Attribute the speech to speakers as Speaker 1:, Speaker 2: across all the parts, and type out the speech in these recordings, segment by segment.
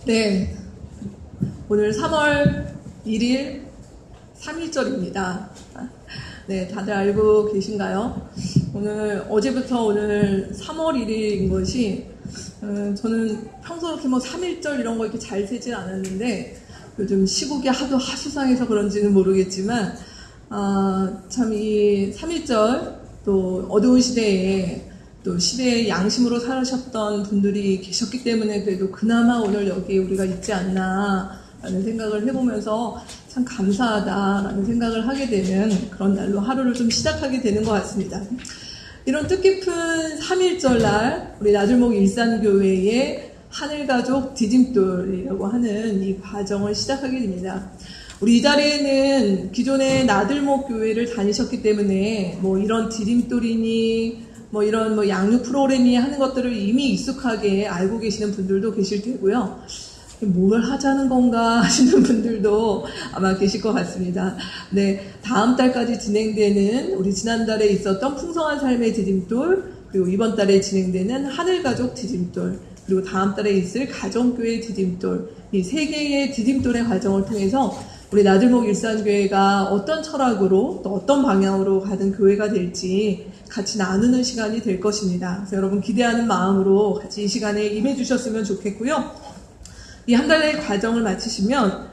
Speaker 1: 네, 오늘 3월 1일 3일절입니다. 네, 다들 알고 계신가요? 어제부터 오늘 3월 1일인 것이, 저는 평소 이렇게 3일절 이런 거 이렇게 잘 세진 않았는데, 요즘 시국이 하도 수상해서 그런지는 모르겠지만, 참 이 3일절, 또 어두운 시대에, 또 시대의 양심으로 살으셨던 분들이 계셨기 때문에 그래도 그나마 오늘 여기에 우리가 있지 않나 라는 생각을 해보면서 참 감사하다라는 생각을 하게 되는 그런 날로 하루를 좀 시작하게 되는 것 같습니다. 이런 뜻깊은 3.1절날 우리 나들목 일산교회의 하늘가족 디딤돌이라고 하는 이 과정을 시작하게 됩니다. 우리 이 자리에는 기존의 나들목 교회를 다니셨기 때문에 이런 디딤돌이니 이런 양육 프로그램이 하는 것들을 이미 익숙하게 알고 계시는 분들도 계실 테고요. 뭘 하자는 건가 하시는 분들도 아마 계실 것 같습니다. 네, 다음 달까지 진행되는 우리 지난달에 있었던 풍성한 삶의 디딤돌, 그리고 이번 달에 진행되는 하늘가족 디딤돌, 그리고 다음 달에 있을 가정교회 디딤돌, 이 세 개의 디딤돌의 과정을 통해서 우리 나들목 일산교회가 어떤 철학으로 또 어떤 방향으로 가는 교회가 될지 같이 나누는 시간이 될 것입니다. 그래서 여러분 기대하는 마음으로 같이 이 시간에 임해 주셨으면 좋겠고요. 이 한 달의 과정을 마치시면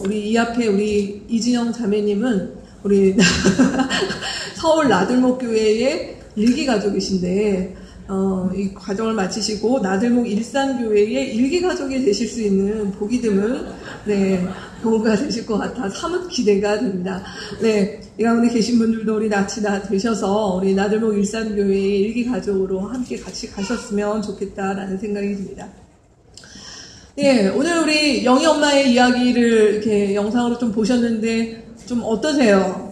Speaker 1: 우리 이 앞에 우리 이진영 자매님은 우리 서울 나들목 교회의 일기 가족이신데 이 과정을 마치시고 나들목 일산교회의 일기 가족이 되실 수 있는 복이 드문 경우가 되실 것 같아 사뭇 기대가 됩니다. 네, 이 가운데 계신 분들도 우리 낯이 다 되셔서 우리 나들목 일산교회의 일기 가족으로 함께 같이 가셨으면 좋겠다라는 생각이 듭니다. 네, 오늘 우리 영희 엄마의 이야기를 이렇게 영상으로 좀 보셨는데 좀 어떠세요?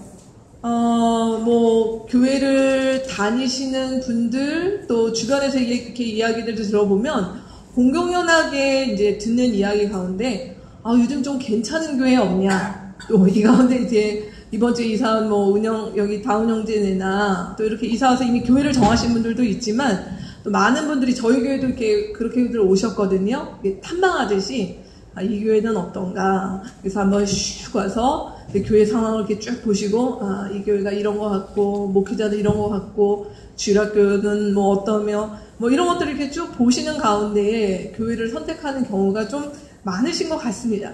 Speaker 1: 교회를 다니시는 분들, 또 주변에서 이렇게 이야기들도 들어보면, 공공연하게 이제 듣는 이야기 가운데, 요즘 좀 괜찮은 교회 없냐? 또 이 가운데 이제 이번 주에 이사한 여기 다운 형제네나, 또 이렇게 이사 와서 이미 교회를 정하신 분들도 있지만, 또 많은 분들이 저희 교회도 이렇게 그렇게들 오셨거든요. 탐방하듯이, 이 교회는 어떤가. 그래서 한번 슉 와서 교회 상황을 이렇게 쭉 보시고, 이 교회가 이런 것 같고, 목회자도 이런 것 같고, 주일학교는 어떠며, 이런 것들을 이렇게 쭉 보시는 가운데 교회를 선택하는 경우가 좀 많으신 것 같습니다.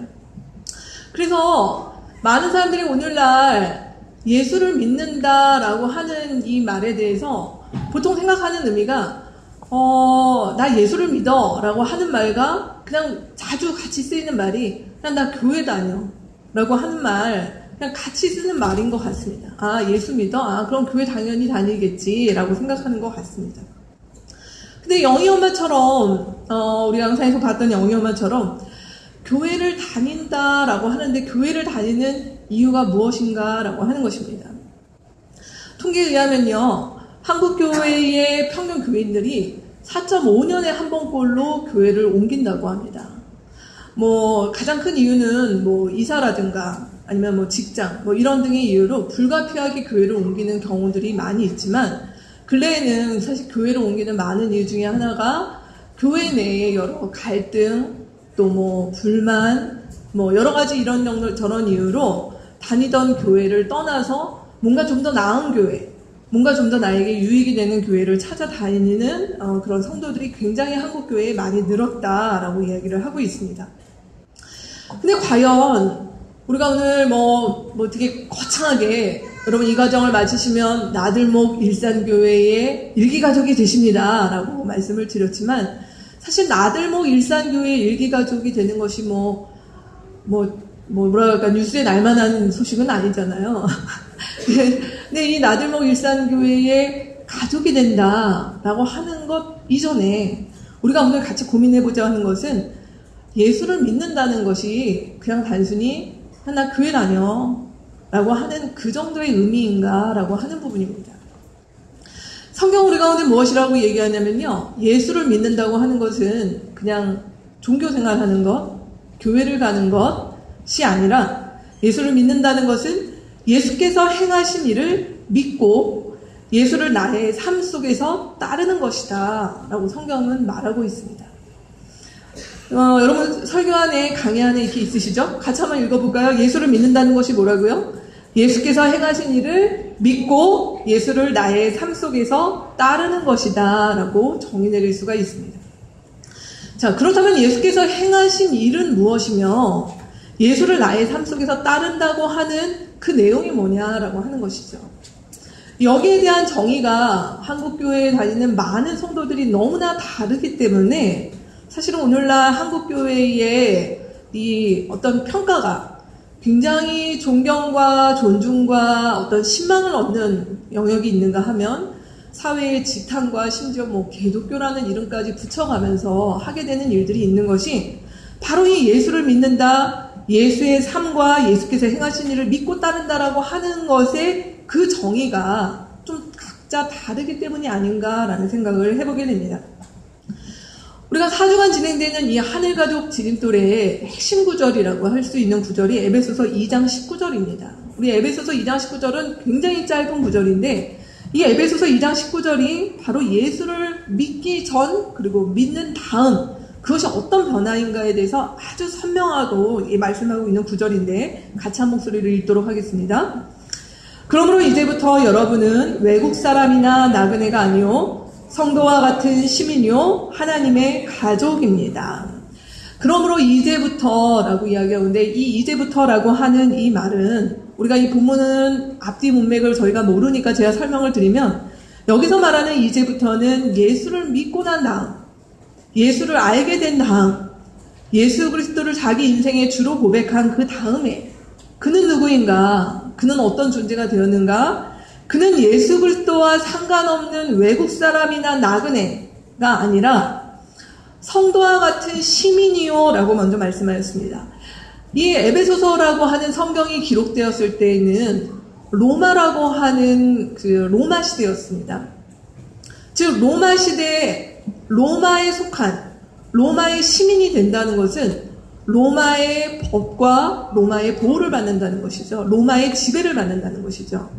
Speaker 1: 그래서 많은 사람들이 오늘날 예수를 믿는다라고 하는 이 말에 대해서 보통 생각하는 의미가 나 예수를 믿어 라고 하는 말과 그냥 자주 같이 쓰이는 말이 그냥 나 교회 다녀 라고 하는 말 그냥 같이 쓰는 말인 것 같습니다. 예수 믿어? 그럼 교회 당연히 다니겠지 라고 생각하는 것 같습니다. 근데 영희 엄마처럼 우리 영상에서 봤던 영희 엄마처럼 교회를 다닌다라고 하는데 교회를 다니는 이유가 무엇인가 라고 하는 것입니다. 통계에 의하면요, 한국 교회의 평균 교인들이 4.5년에 한 번꼴로 교회를 옮긴다고 합니다. 가장 큰 이유는 이사라든가 아니면 직장 이런 등의 이유로 불가피하게 교회를 옮기는 경우들이 많이 있지만, 근래에는 사실 교회를 옮기는 많은 이유 중에 하나가 교회 내에 여러 갈등, 또 불만, 여러 가지 이런 저런 이유로 다니던 교회를 떠나서 뭔가 좀 더 나은 교회, 뭔가 좀 더 나에게 유익이 되는 교회를 찾아다니는 그런 성도들이 굉장히 한국 교회에 많이 늘었다라고 이야기를 하고 있습니다. 근데 과연 우리가 오늘 되게 거창하게 여러분 이 과정을 마치시면 나들목 일산교회의 일기가족이 되십니다 라고 말씀을 드렸지만, 사실 나들목 일산교회의 일기가족이 되는 것이 뭐랄까 뉴스에 날만한 소식은 아니잖아요. 근데 이 나들목 일산교회의 가족이 된다라고 하는 것 이전에 우리가 오늘 같이 고민해보자 하는 것은, 예수를 믿는다는 것이 그냥 단순히 나 교회 다녀 라고 하는 그 정도의 의미인가 라고 하는 부분입니다. 성경 우리 가운데 무엇이라고 얘기하냐면요, 예수를 믿는다고 하는 것은 그냥 종교 생활하는 것, 교회를 가는 것이 아니라, 예수를 믿는다는 것은 예수께서 행하신 일을 믿고 예수를 나의 삶 속에서 따르는 것이다 라고 성경은 말하고 있습니다. 여러분 설교 안에 강의 안에 이렇게 있으시죠? 같이 한번 읽어볼까요? 예수를 믿는다는 것이 뭐라고요? 예수께서 행하신 일을 믿고 예수를 나의 삶 속에서 따르는 것이다 라고 정의 내릴 수가 있습니다. 자, 그렇다면 예수께서 행하신 일은 무엇이며 예수를 나의 삶 속에서 따른다고 하는 그 내용이 뭐냐라고 하는 것이죠. 여기에 대한 정의가 한국교회에 다니는 많은 성도들이 너무나 다르기 때문에 사실은 오늘날 한국교회의 이 어떤 평가가 굉장히 존경과 존중과 어떤 신망을 얻는 영역이 있는가 하면 사회의 지탄과 심지어 개독교라는 이름까지 붙여가면서 하게 되는 일들이 있는 것이 바로 이 예수를 믿는다, 예수의 삶과 예수께서 행하신 일을 믿고 따른다라고 하는 것의 그 정의가 좀 각자 다르기 때문이 아닌가라는 생각을 해보게 됩니다. 우리가 4주간 진행되는 이 하늘가족 디딤돌의 핵심 구절이라고 할 수 있는 구절이 에베소서 2장 19절입니다. 우리 에베소서 2장 19절은 굉장히 짧은 구절인데 이 에베소서 2장 19절이 바로 예수를 믿기 전 그리고 믿는 다음 그것이 어떤 변화인가에 대해서 아주 선명하고 말씀하고 있는 구절인데 같이 한 목소리를 읽도록 하겠습니다. 그러므로 이제부터 여러분은 외국 사람이나 나그네가 아니요 성도와 같은 시민이요 하나님의 가족입니다. 그러므로 이제부터라고 이야기하는데 이 이제부터라고 하는 이 말은 우리가 이 본문은 앞뒤 문맥을 저희가 모르니까 제가 설명을 드리면 여기서 말하는 이제부터는 예수를 믿고 난 다음 예수를 알게 된 다음 예수 그리스도를 자기 인생의 주로 고백한 그 다음에 그는 누구인가? 그는 어떤 존재가 되었는가? 그는 예수 그리스도와 상관없는 외국 사람이나 나그네가 아니라 성도와 같은 시민이요 라고 먼저 말씀하였습니다. 이 에베소서라고 하는 성경이 기록되었을 때에는 로마라고 하는 그 로마 시대였습니다. 즉 로마 시대에 로마에 속한 로마의 시민이 된다는 것은 로마의 법과 로마의 보호를 받는다는 것이죠. 로마의 지배를 받는다는 것이죠.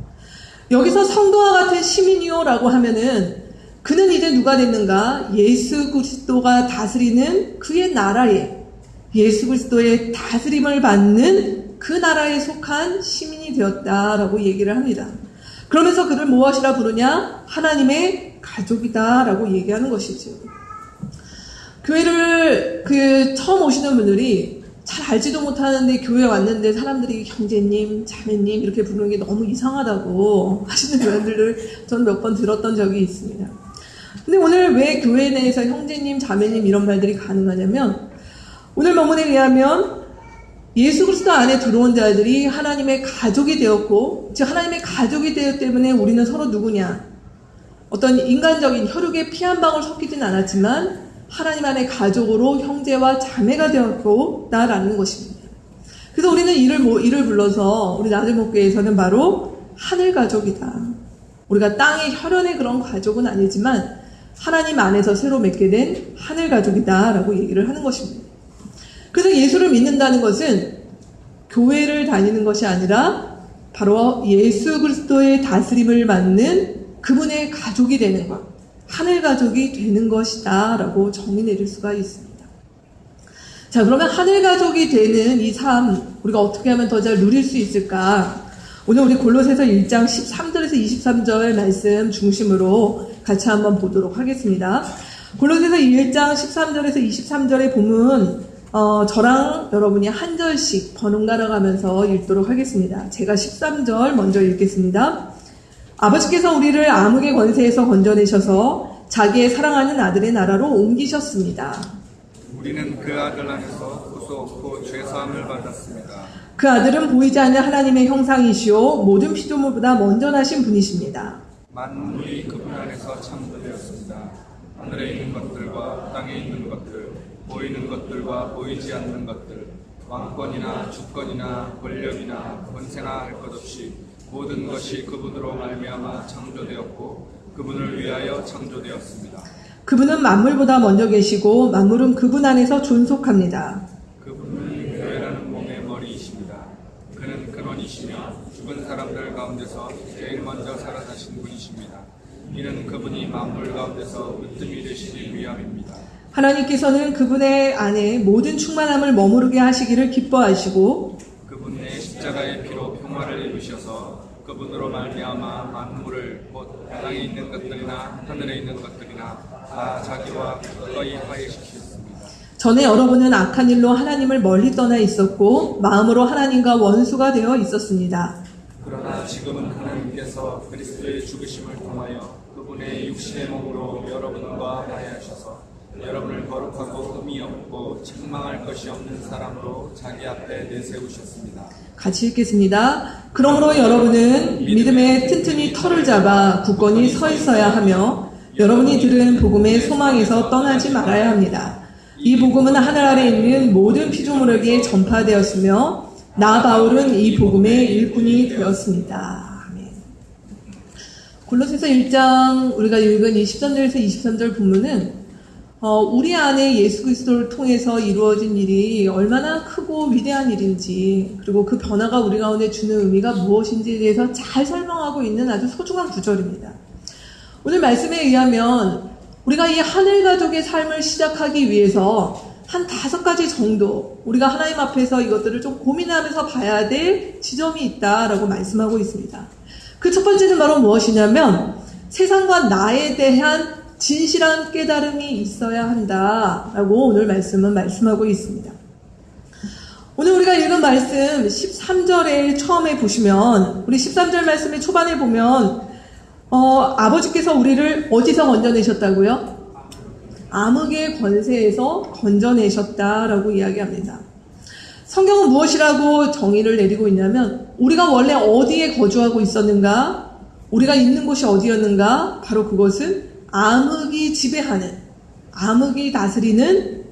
Speaker 1: 여기서 성도와 같은 시민이요라고 하면은 그는 이제 누가 됐는가? 예수 그리스도가 다스리는 그의 나라에 예수 그리스도의 다스림을 받는 그 나라에 속한 시민이 되었다라고 얘기를 합니다. 그러면서 그를 무엇이라 부르냐? 하나님의 가족이다라고 얘기하는 것이죠. 교회를 처음 오시는 분들이 잘 알지도 못하는데 교회에 왔는데 사람들이 형제님, 자매님 이렇게 부르는 게 너무 이상하다고 하시는 분들을 저는 몇 번 들었던 적이 있습니다. 근데 오늘 왜 교회 내에서 형제님, 자매님 이런 말들이 가능하냐면 오늘 본문에 의하면 예수 그리스도 안에 들어온 자들이 하나님의 가족이 되었고 즉 하나님의 가족이 되었기 때문에 우리는 서로 누구냐? 어떤 인간적인 혈육의 피 한 방울 섞이진 않았지만 하나님 안의 가족으로 형제와 자매가 되었고 나라는 것입니다. 그래서 우리는 이를 불러서 우리 나들목교에서는 바로 하늘 가족이다. 우리가 땅의 혈연의 그런 가족은 아니지만 하나님 안에서 새로 맺게 된 하늘 가족이다라고 얘기를 하는 것입니다. 그래서 예수를 믿는다는 것은 교회를 다니는 것이 아니라 바로 예수 그리스도의 다스림을 받는 그분의 가족이 되는 것, 하늘 가족이 되는 것이다 라고 정의 내릴 수가 있습니다. 자, 그러면 하늘 가족이 되는 이 삶 우리가 어떻게 하면 더 잘 누릴 수 있을까? 오늘 우리 골로새서 1장 13절에서 23절 말씀 중심으로 같이 한번 보도록 하겠습니다. 골로새서 1장 13절에서 23절의 본문 저랑 여러분이 한 절씩 번갈아 가면서 읽도록 하겠습니다. 제가 13절 먼저 읽겠습니다. 아버지께서 우리를 암흑의 권세에서 건져내셔서 자기의 사랑하는 아들의 나라로 옮기셨습니다.
Speaker 2: 우리는 그 아들 안에서 구속, 죄사함을 받았습니다.
Speaker 1: 그 아들은 보이지 않는 하나님의 형상이시오 모든 피조물보다 먼저 나신 분이십니다.
Speaker 2: 만물이 그분 안에서 창조되었습니다. 하늘에 있는 것들과 땅에 있는 것들, 보이는 것들과 보이지 않는 것들, 왕권이나 주권이나 권력이나 권세나 할 것 없이 모든 것이 그분으로 말미암아 창조되었고 그분을 위하여 창조되었습니다.
Speaker 1: 그분은 만물보다 먼저 계시고 만물은 그분 안에서 존속합니다.
Speaker 2: 그분은 교회라는 몸의 머리이십니다. 그는 근원이시며 죽은 사람들 가운데서 제일 먼저 살아나신 분이십니다. 이는 그분이 만물 가운데서 으뜸이 되시기 위함입니다.
Speaker 1: 하나님께서는 그분의 안에 모든 충만함을 머무르게 하시기를 기뻐하시고
Speaker 2: 그분의 십자가의 피로 평화를 이루셔서 그분으로 말미암아 만물을 곧 땅에 있는 것들이나 하늘에 있는 것들이나 다 자기와 기꺼이 화해시키셨습니다.
Speaker 1: 전에 여러분은 악한 일로 하나님을 멀리 떠나 있었고 마음으로 하나님과 원수가 되어 있었습니다.
Speaker 2: 그러나 지금은 하나님께서 그리스도의 죽으심을 통하여 그분의 육신의 몸으로 여러분과 화해하셔서 여러분을 거룩하고 흠이 없고 책망할 것이 없는 사람으로 자기 앞에 내세우셨습니다.
Speaker 1: 같이 읽겠습니다. 그러므로 여러분은 믿음에 튼튼히 터를 잡아 굳건히 서 있어야 하며 여러분이 들은 복음의 소망에서 떠나지 말아야 합니다. 이 복음은 하늘 아래 있는 모든 피조물에게 전파되었으며 나 바울은 이 복음의 일꾼이 되었습니다. 아멘. 골로새서 1장 우리가 읽은 이 13절에서 23절 본문은 우리 안에 예수 그리스도를 통해서 이루어진 일이 얼마나 크고 위대한 일인지 그리고 그 변화가 우리 가운데 주는 의미가 무엇인지에 대해서 잘 설명하고 있는 아주 소중한 구절입니다. 오늘 말씀에 의하면 우리가 이 하늘 가족의 삶을 시작하기 위해서 한 5가지 정도 우리가 하나님 앞에서 이것들을 좀 고민하면서 봐야 될 지점이 있다라고 말씀하고 있습니다. 그 첫 번째는 바로 무엇이냐면 세상과 나에 대한 진실한 깨달음이 있어야 한다라고 오늘 말씀은 말씀하고 있습니다. 오늘 우리가 읽은 말씀 13절에 처음에 보시면 우리 13절 말씀의 초반에 보면 아버지께서 우리를 어디서 건져내셨다고요? 암흑의 권세에서 건져내셨다라고 이야기합니다. 성경은 무엇이라고 정의를 내리고 있냐면 우리가 원래 어디에 거주하고 있었는가? 우리가 있는 곳이 어디였는가? 바로 그것은 암흑이 지배하는, 암흑이 다스리는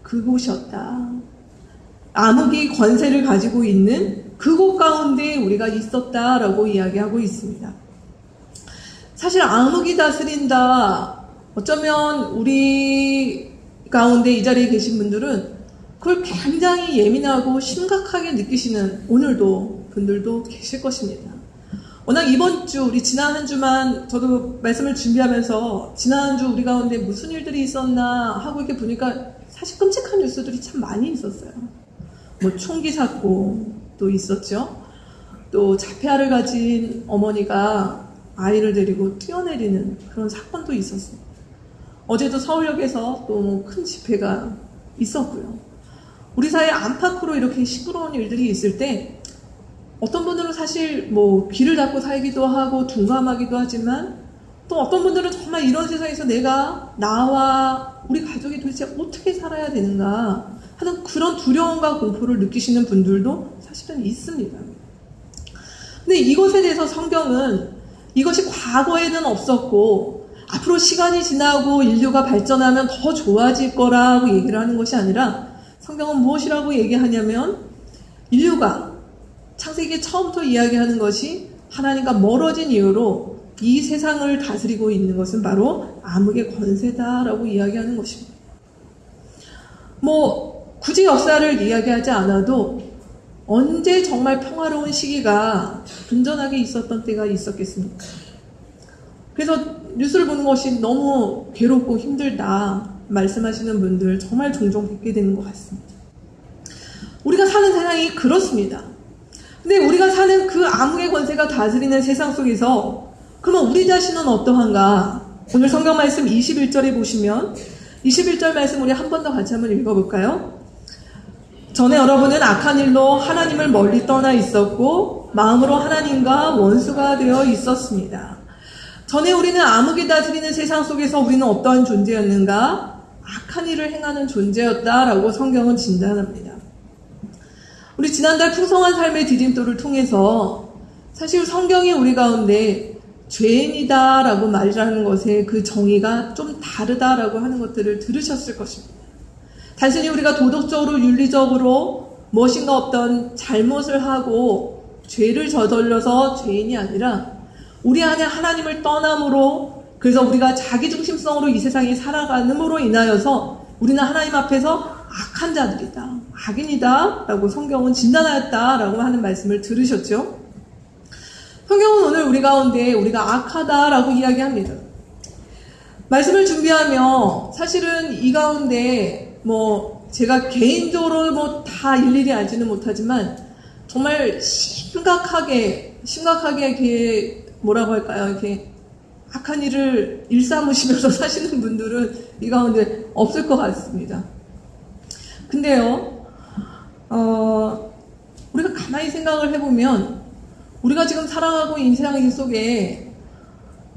Speaker 1: 그곳이었다. 암흑이 권세를 가지고 있는 그곳 가운데 우리가 있었다라고 이야기하고 있습니다. 사실 암흑이 다스린다. 어쩌면 우리 가운데 이 자리에 계신 분들은 그걸 굉장히 예민하고 심각하게 느끼시는 오늘도 분들도 계실 것입니다. 워낙 이번 주, 우리 지난 한 주만 저도 말씀을 준비하면서 지난 한 주 우리 가운데 무슨 일들이 있었나 하고 이렇게 보니까 사실 끔찍한 뉴스들이 참 많이 있었어요. 뭐 총기 사고도 있었죠. 또 자폐아를 가진 어머니가 아이를 데리고 뛰어내리는 그런 사건도 있었어요. 어제도 서울역에서 또 큰 집회가 있었고요. 우리 사회 안팎으로 이렇게 시끄러운 일들이 있을 때 어떤 분들은 사실 뭐 귀를 닫고 살기도 하고 둔감하기도 하지만 또 어떤 분들은 정말 이런 세상에서 나와 우리 가족이 도대체 어떻게 살아야 되는가 하는 그런 두려움과 공포를 느끼시는 분들도 사실은 있습니다. 근데 이것에 대해서 성경은 이것이 과거에는 없었고 앞으로 시간이 지나고 인류가 발전하면 더 좋아질 거라고 얘기를 하는 것이 아니라 성경은 무엇이라고 얘기하냐면 인류가 창세기 처음부터 이야기하는 것이 하나님과 멀어진 이유로 이 세상을 다스리고 있는 것은 바로 암흑의 권세다라고 이야기하는 것입니다. 뭐 굳이 역사를 이야기하지 않아도 언제 정말 평화로운 시기가 분전하게 있었던 때가 있었겠습니까? 그래서 뉴스를 보는 것이 너무 괴롭고 힘들다 말씀하시는 분들 정말 종종 뵙게 되는 것 같습니다. 우리가 사는 세상이 그렇습니다. 근데 우리가 사는 그 암흑의 권세가 다스리는 세상 속에서 그러면 우리 자신은 어떠한가? 오늘 성경 말씀 21절에 보시면 21절 말씀 우리 한 번 더 같이 한번 읽어볼까요? 전에 여러분은 악한 일로 하나님을 멀리 떠나 있었고 마음으로 하나님과 원수가 되어 있었습니다. 전에 우리는 암흑이 다스리는 세상 속에서 우리는 어떠한 존재였는가? 악한 일을 행하는 존재였다라고 성경은 진단합니다. 우리 지난달 풍성한 삶의 디딤돌을 통해서 사실 성경이 우리 가운데 죄인이다라고 말하는 것에 그 정의가 좀 다르다라고 하는 것들을 들으셨을 것입니다. 단순히 우리가 도덕적으로 윤리적으로 무엇인가 어떤 잘못을 하고 죄를 저질러서 죄인이 아니라 우리 안에 하나님을 떠남으로 그래서 우리가 자기중심성으로 이 세상에 살아가는으로 인하여서 우리는 하나님 앞에서 악한 자들이다, 악인이다 라고 성경은 진단하였다라고 하는 말씀을 들으셨죠? 성경은 오늘 우리 가운데 우리가 악하다라고 이야기합니다. 말씀을 준비하며 사실은 이 가운데 제가 개인적으로 다 일일이 알지는 못하지만 정말 심각하게 이렇게 뭐라고 할까요? 이렇게 악한 일을 일삼으시면서 사시는 분들은 이 가운데 없을 것 같습니다. 근데요, 우리가 가만히 생각을 해보면 우리가 지금 살아가고 인생 속에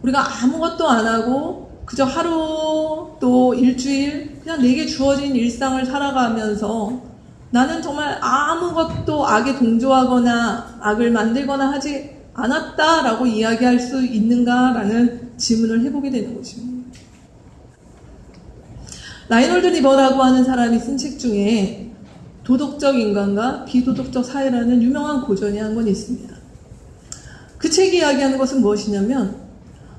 Speaker 1: 우리가 아무것도 안 하고 그저 하루 또 일주일 그냥 내게 주어진 일상을 살아가면서 나는 정말 아무것도 악에 동조하거나 악을 만들거나 하지 않았다라고 이야기할 수 있는가라는 질문을 해보게 되는 것입니다. 라이놀드 리버라고 하는 사람이 쓴 책 중에 도덕적 인간과 비도덕적 사회라는 유명한 고전이 한 권 있습니다. 그 책이 이야기하는 것은 무엇이냐면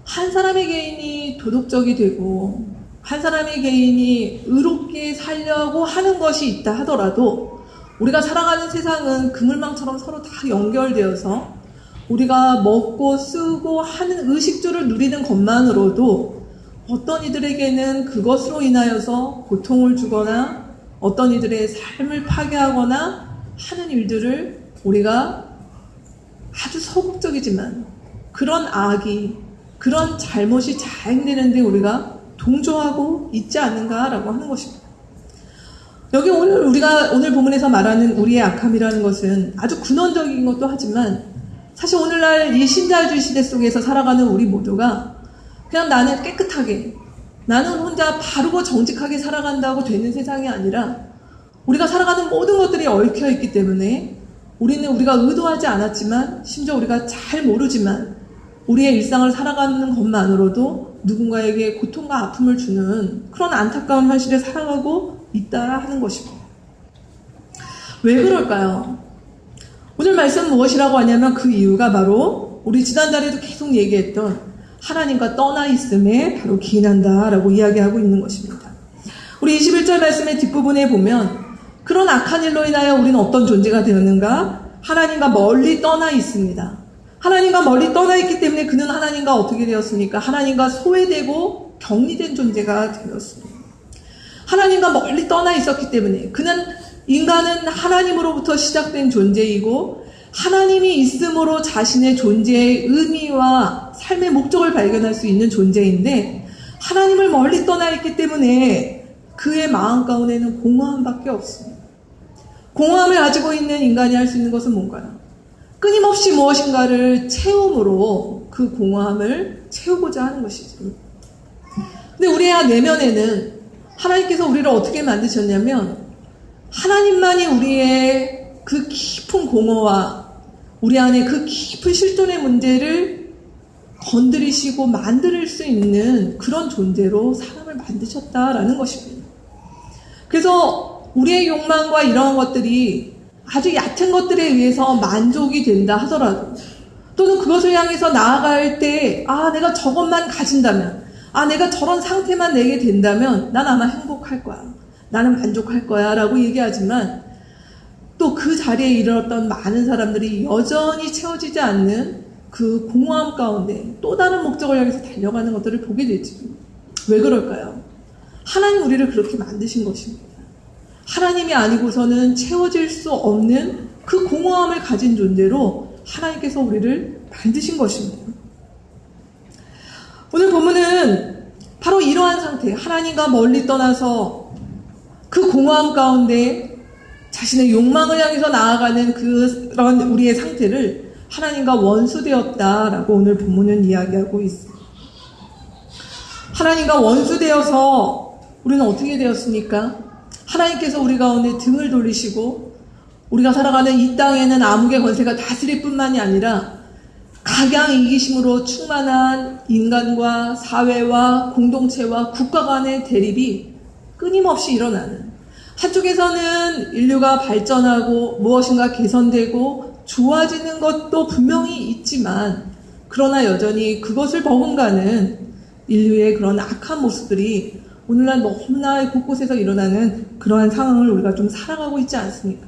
Speaker 1: 한 사람의 개인이 도덕적이 되고 한 사람의 개인이 의롭게 살려고 하는 것이 있다 하더라도 우리가 살아가는 세상은 그물망처럼 서로 다 연결되어서 우리가 먹고 쓰고 하는 의식주를 누리는 것만으로도 어떤 이들에게는 그것으로 인하여서 고통을 주거나 어떤 이들의 삶을 파괴하거나 하는 일들을 우리가 아주 소극적이지만 그런 악이 그런 잘못이 자행되는데 우리가 동조하고 있지 않는가라고 하는 것입니다. 여기 우리가 오늘 본문에서 말하는 우리의 악함이라는 것은 아주 근원적인 것도 하지만 사실 오늘날 이 신자유주의 시대 속에서 살아가는 우리 모두가 그냥 나는 깨끗하게 나는 혼자 바르고 정직하게 살아간다고 되는 세상이 아니라 우리가 살아가는 모든 것들이 얽혀있기 때문에 우리는 우리가 의도하지 않았지만 심지어 우리가 잘 모르지만 우리의 일상을 살아가는 것만으로도 누군가에게 고통과 아픔을 주는 그런 안타까운 현실에 살아가고 있다 하는 것입니다. 왜 그럴까요? 오늘 말씀은 무엇이라고 하냐면 그 이유가 바로 우리 지난달에도 계속 얘기했던 하나님과 떠나 있음에 바로 기인한다라고 이야기하고 있는 것입니다. 우리 21절 말씀의 뒷부분에 보면 그런 악한 일로 인하여 우리는 어떤 존재가 되었는가? 하나님과 멀리 떠나 있습니다. 하나님과 멀리 떠나 있기 때문에 그는 하나님과 어떻게 되었습니까? 하나님과 소외되고 격리된 존재가 되었습니다. 하나님과 멀리 떠나 있었기 때문에 인간은 하나님으로부터 시작된 존재이고 하나님이 있음으로 자신의 존재의 의미와 삶의 목적을 발견할 수 있는 존재인데 하나님을 멀리 떠나 있기 때문에 그의 마음 가운데는 공허함밖에 없습니다. 공허함을 가지고 있는 인간이 할 수 있는 것은 뭔가요? 끊임없이 무엇인가를 채움으로 그 공허함을 채우고자 하는 것이죠. 근데 우리의 내면에는 하나님께서 우리를 어떻게 만드셨냐면 하나님만이 우리의 그 깊은 공허와 우리 안에 그 깊은 실존의 문제를 건드리시고 만들 수 있는 그런 존재로 사람을 만드셨다라는 것입니다. 그래서 우리의 욕망과 이러한 것들이 아주 얕은 것들에 의해서 만족이 된다 하더라도 또는 그것을 향해서 나아갈 때 내가 저것만 가진다면 내가 저런 상태만 내게 된다면 난 아마 행복할 거야. 나는 만족할 거야 라고 얘기하지만 또 그 자리에 이르렀던 많은 사람들이 여전히 채워지지 않는 그 공허함 가운데 또 다른 목적을 향해서 달려가는 것들을 보게 되죠. 왜 그럴까요? 하나님 우리를 그렇게 만드신 것입니다. 하나님이 아니고서는 채워질 수 없는 그 공허함을 가진 존재로 하나님께서 우리를 만드신 것입니다. 오늘 본문은 바로 이러한 상태, 하나님과 멀리 떠나서 그 공허함 가운데 자신의 욕망을 향해서 나아가는 그런 우리의 상태를 하나님과 원수되었다라고 오늘 본문은 이야기하고 있습니다. 하나님과 원수되어서 우리는 어떻게 되었습니까? 하나님께서 우리 가운데 등을 돌리시고 우리가 살아가는 이 땅에는 암흑의 권세가 다스릴 뿐만이 아니라 각양 이기심으로 충만한 인간과 사회와 공동체와 국가 간의 대립이 끊임없이 일어나는, 한쪽에서는 인류가 발전하고 무엇인가 개선되고 좋아지는 것도 분명히 있지만 그러나 여전히 그것을 버금가는 인류의 그런 악한 모습들이 오늘날 너무나 곳곳에서 일어나는 그러한 상황을 우리가 좀 살아가고 있지 않습니까?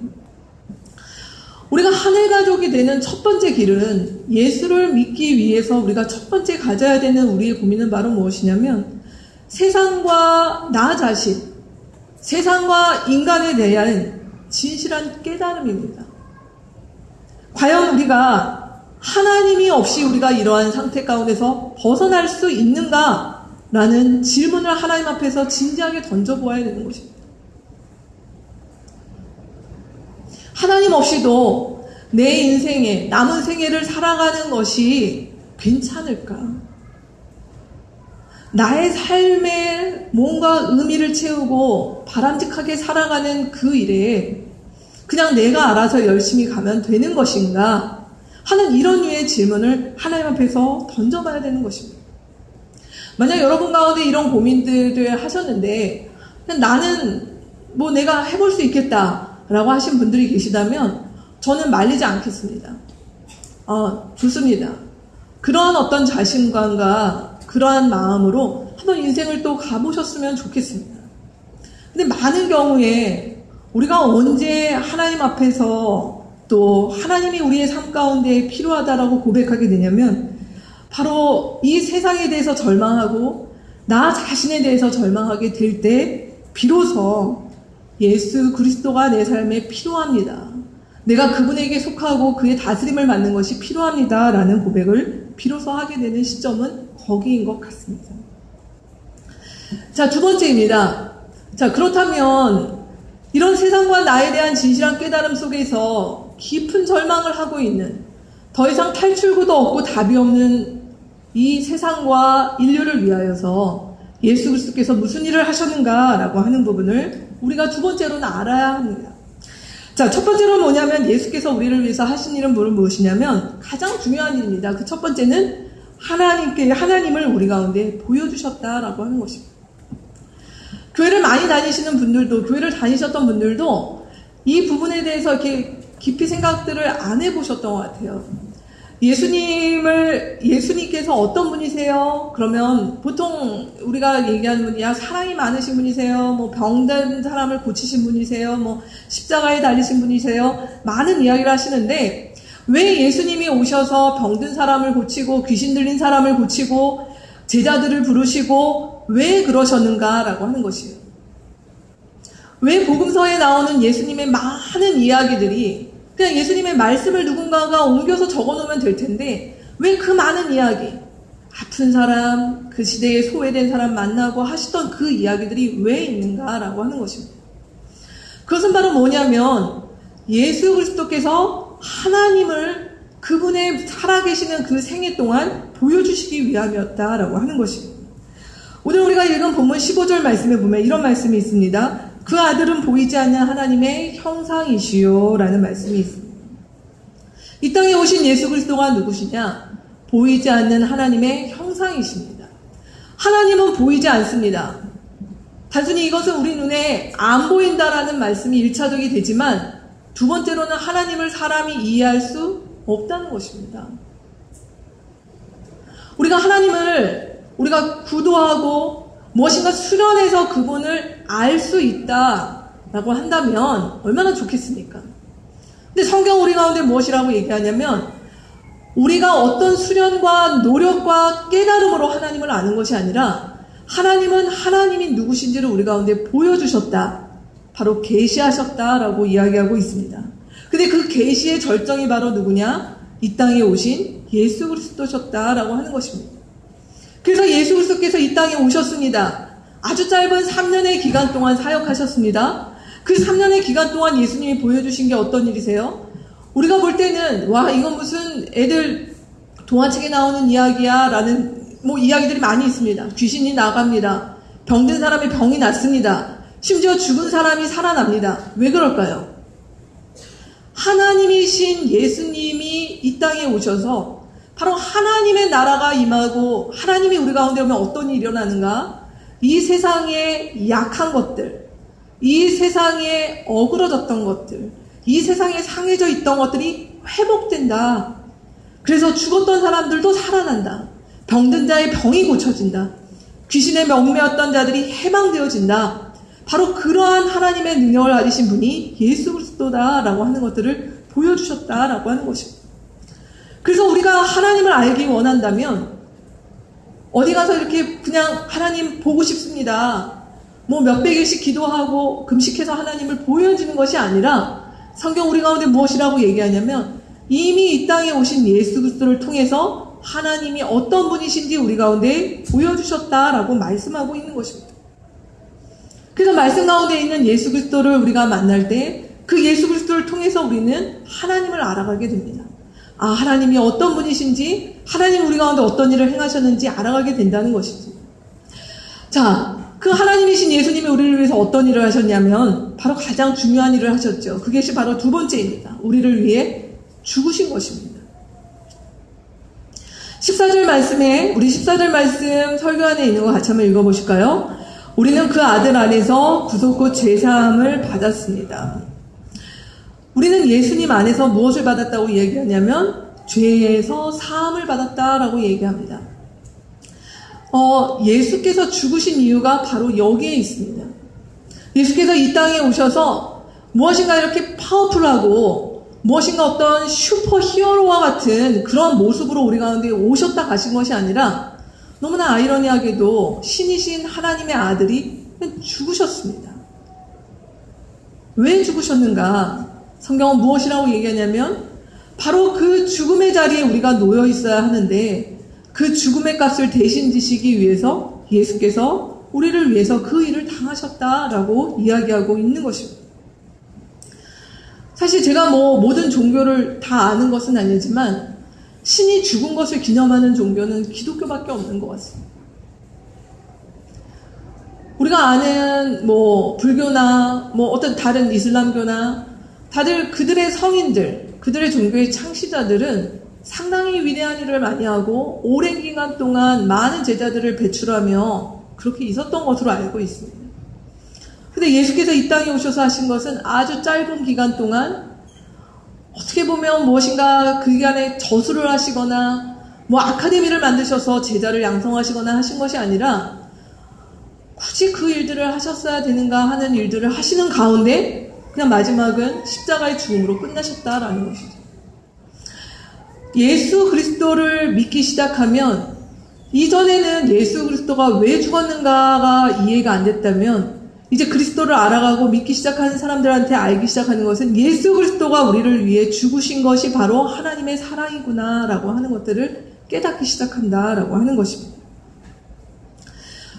Speaker 1: 우리가 하늘 가족이 되는 첫 번째 길은 예수를 믿기 위해서 우리가 첫 번째 가져야 되는 우리의 고민은 바로 무엇이냐면 세상과 나 자신, 세상과 인간에 대한 진실한 깨달음입니다. 과연 우리가 하나님이 없이 우리가 이러한 상태 가운데서 벗어날 수 있는가? 라는 질문을 하나님 앞에서 진지하게 던져보아야 되는 것입니다. 하나님 없이도 내 인생에 남은 생애를 살아가는 것이 괜찮을까? 나의 삶에 뭔가 의미를 채우고 바람직하게 살아가는 그 일에 그냥 내가 알아서 열심히 가면 되는 것인가 하는 이런 류의 질문을 하나님 앞에서 던져봐야 되는 것입니다. 만약 여러분 가운데 이런 고민들을 하셨는데 그냥 나는 뭐 내가 해볼 수 있겠다라고 하신 분들이 계시다면 저는 말리지 않겠습니다. 좋습니다. 그러한 어떤 자신감과 그러한 마음으로 한번 인생을 또 가보셨으면 좋겠습니다. 근데 많은 경우에 우리가 언제 하나님 앞에서 또 하나님이 우리의 삶 가운데 필요하다라고 고백하게 되냐면 바로 이 세상에 대해서 절망하고 나 자신에 대해서 절망하게 될 때 비로소 예수 그리스도가 내 삶에 필요합니다. 내가 그분에게 속하고 그의 다스림을 받는 것이 필요합니다. 라는 고백을 비로소 하게 되는 시점은 거기인 것 같습니다. 자, 두 번째입니다. 자, 그렇다면 이런 세상과 나에 대한 진실한 깨달음 속에서 깊은 절망을 하고 있는 더 이상 탈출구도 없고 답이 없는 이 세상과 인류를 위하여서 예수 그리스도께서 무슨 일을 하셨는가라고 하는 부분을 우리가 두 번째로는 알아야 합니다. 자, 첫 번째로는 뭐냐면 예수께서 우리를 위해서 하신 일은 무엇이냐면 가장 중요한 일입니다. 그 첫 번째는 하나님을 우리 가운데 보여주셨다라고 하는 것입니다. 교회를 많이 다니시는 분들도, 교회를 다니셨던 분들도 이 부분에 대해서 이렇게 깊이 생각들을 안 해보셨던 것 같아요. 예수님께서 어떤 분이세요? 그러면 보통 우리가 얘기하는 분이 사랑이 많으신 분이세요? 뭐 병든 사람을 고치신 분이세요? 뭐 십자가에 달리신 분이세요? 많은 이야기를 하시는데 왜 예수님이 오셔서 병든 사람을 고치고 귀신 들린 사람을 고치고 제자들을 부르시고 왜 그러셨는가라고 하는 것이에요. 왜 복음서에 나오는 예수님의 많은 이야기들이 그냥 예수님의 말씀을 누군가가 옮겨서 적어놓으면 될 텐데 왜 그 많은 이야기, 아픈 사람, 그 시대에 소외된 사람 만나고 하시던 그 이야기들이 왜 있는가라고 하는 것입니다. 그것은 바로 뭐냐면 예수 그리스도께서 하나님을 그분의 살아계시는 그 생애 동안 보여주시기 위함이었다라고 하는 것입니다. 오늘 우리가 읽은 본문 15절 말씀에 보면 이런 말씀이 있습니다. 그 아들은 보이지 않는 하나님의 형상이시요 라는 말씀이 있습니다. 이 땅에 오신 예수 그리스도가 누구시냐? 보이지 않는 하나님의 형상이십니다. 하나님은 보이지 않습니다. 단순히 이것은 우리 눈에 안 보인다라는 말씀이 1차적이 되지만 두 번째로는 하나님을 사람이 이해할 수 없다는 것입니다. 우리가 하나님을 우리가 구도하고 무엇인가 수련해서 그분을 알 수 있다라고 한다면 얼마나 좋겠습니까? 근데 성경 우리 가운데 무엇이라고 얘기하냐면 우리가 어떤 수련과 노력과 깨달음으로 하나님을 아는 것이 아니라 하나님은 하나님이 누구신지를 우리 가운데 보여주셨다. 바로 계시하셨다라고 이야기하고 있습니다. 근데 그 계시의 절정이 바로 누구냐? 이 땅에 오신 예수 그리스도셨다라고 하는 것입니다. 그래서 예수 그리스도께서 이 땅에 오셨습니다. 아주 짧은 3년의 기간 동안 사역하셨습니다. 그 3년의 기간 동안 예수님이 보여주신 게 어떤 일이세요? 우리가 볼 때는 이건 무슨 애들 동화책에 나오는 이야기야 라는 이야기들이 많이 있습니다. 귀신이 나갑니다. 병든 사람의 병이 낫습니다. 심지어 죽은 사람이 살아납니다. 왜 그럴까요? 하나님이신 예수님이 이 땅에 오셔서 바로 하나님의 나라가 임하고 하나님이 우리 가운데 오면 어떤 일이 일어나는가? 이 세상의 약한 것들, 이 세상에 어그러졌던 것들, 이 세상에 상해져 있던 것들이 회복된다. 그래서 죽었던 사람들도 살아난다. 병든 자의 병이 고쳐진다. 귀신에 얽매였던 자들이 해방되어진다. 바로 그러한 하나님의 능력을 가지신 분이 예수 그리스도다라고 하는 것들을 보여주셨다라고 하는 것입니다. 그래서 우리가 하나님을 알기 원한다면 어디 가서 이렇게 그냥 하나님 보고 싶습니다. 뭐 몇백일씩 기도하고 금식해서 하나님을 보여주는 것이 아니라 성경 우리 가운데 무엇이라고 얘기하냐면 이미 이 땅에 오신 예수 그리스도를 통해서 하나님이 어떤 분이신지 우리 가운데 보여주셨다라고 말씀하고 있는 것입니다. 그래서 말씀 가운데 있는 예수 그리스도를 우리가 만날 때 그 예수 그리스도를 통해서 우리는 하나님을 알아가게 됩니다. 아, 하나님이 어떤 분이신지, 하나님 우리 가운데 어떤 일을 행하셨는지 알아가게 된다는 것이지. 자, 그 하나님이신 예수님이 우리를 위해서 어떤 일을 하셨냐면 바로 가장 중요한 일을 하셨죠. 그것이 바로 두 번째입니다. 우리를 위해 죽으신 것입니다. 14절 말씀에, 우리 14절 말씀 설교 안에 있는 거 같이 한번 읽어보실까요? 우리는 그 아들 안에서 구속고 죄사함을 받았습니다. 우리는 예수님 안에서 무엇을 받았다고 얘기하냐면 죄에서 사함을 받았다라고 얘기합니다. 예수께서 죽으신 이유가 바로 여기에 있습니다. 예수께서 이 땅에 오셔서 무엇인가 이렇게 파워풀하고 무엇인가 어떤 슈퍼 히어로와 같은 그런 모습으로 우리 가운데 오셨다 가신 것이 아니라 너무나 아이러니하게도 신이신 하나님의 아들이 죽으셨습니다. 왜 죽으셨는가? 성경은 무엇이라고 얘기하냐면 바로 그 죽음의 자리에 우리가 놓여 있어야 하는데 그 죽음의 값을 대신 지시기 위해서 예수께서 우리를 위해서 그 일을 당하셨다라고 이야기하고 있는 것입니다. 사실 제가 모든 종교를 다 아는 것은 아니지만 신이 죽은 것을 기념하는 종교는 기독교밖에 없는 것 같습니다. 우리가 아는 불교나 어떤 다른 이슬람교나 다들 그들의 성인들, 그들의 종교의 창시자들은 상당히 위대한 일을 많이 하고 오랜 기간 동안 많은 제자들을 배출하며 그렇게 있었던 것으로 알고 있습니다. 근데 예수께서 이 땅에 오셔서 하신 것은 아주 짧은 기간 동안 어떻게 보면 무엇인가 그 기간에 저수를 하시거나 아카데미를 만드셔서 제자를 양성하시거나 하신 것이 아니라 굳이 그 일들을 하셨어야 되는가 하는 일들을 하시는 가운데 그냥 마지막은 십자가의 죽음으로 끝나셨다라는 것이죠. 예수 그리스도를 믿기 시작하면 이전에는 예수 그리스도가 왜 죽었는가가 이해가 안 됐다면 이제 그리스도를 알아가고 믿기 시작하는 사람들한테 알기 시작하는 것은 예수 그리스도가 우리를 위해 죽으신 것이 바로 하나님의 사랑이구나라고 하는 것들을 깨닫기 시작한다라고 하는 것입니다.